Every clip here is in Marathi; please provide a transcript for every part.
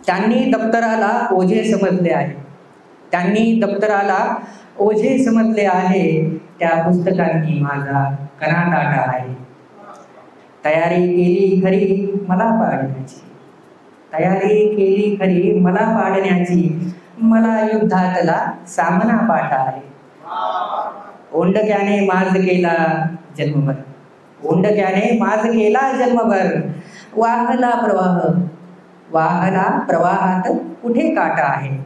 त्यांनी दप्तराला ओझे समजले आहे. त्यांनी दप्तराला ओझे समजले आहे. त्या पुस्तकांनी माझा कणाटाटा आहे. तयारी केली खरी मला पाडण्याची, तयारी केली खरी मला पाडण्याची, मला युद्धातला सामना पाठा आहे. ओंडक्याने माज केला जन्मभर, ओंडक्याने माज केला जन्मभर, वाहला प्रवाह, वाहला प्रवाहात कुठे काटा आहे.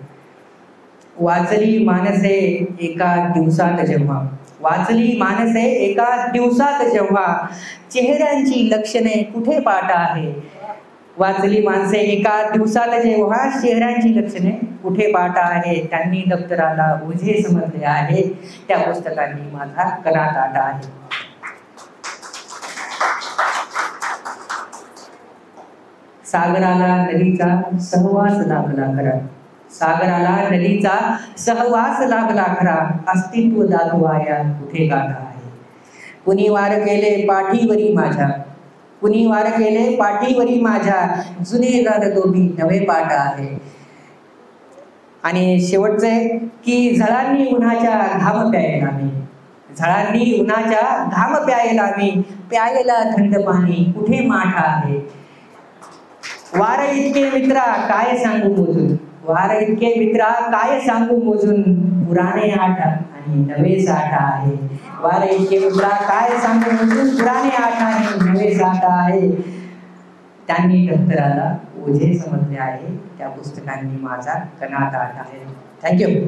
वाचली मानसे एका दिवसात जेव्हा, वाचली मानसे एका दिवसात जेव्हा, चेहऱ्यांची लक्षणे कुठे पाटा आहे. वाचली माणसे एका दिवसात जेव्हा, चेहऱ्यांची लक्षणे कुठे पाटा आहे. त्यांनी दप्तराला ओझे समजले आहे. त्या पुस्तकांनी माझा कणाटाटा आहे. सागराला नदीचा सहवास लाभला खरा, सागराला नदीचा सहवास लाभला खरा, अस्तित्व दाखवाया कुठे गाठा आहे. कुणी वार केले पाठीवरी माझ्या, कुणी वार केले पाठीवरी माझ्या, जुने गार दोबी नवे पाट आहे. आणि शेवटचे की झळांनी उन्हाच्या घाम प्यायला मी, झळांनी उन्हाच्या घाम प्यायला मी, प्यायला थंड पाणी कुठे माठा आहे. वार इतके मित्रा काय सांगू मोजून, वार इतके मित्रा काय सांगू मोजून, पुराणे आठ आणि नवे साठा आहे. वार इतके मित्रा काय सांगू मोजून, पुराणे आठ आणि नवे साठा आहे. त्यांनी दप्तराला ओझे समजले आहे. त्या पुस्तकांनी माझा कणाटाटा आहे. थँक्यू.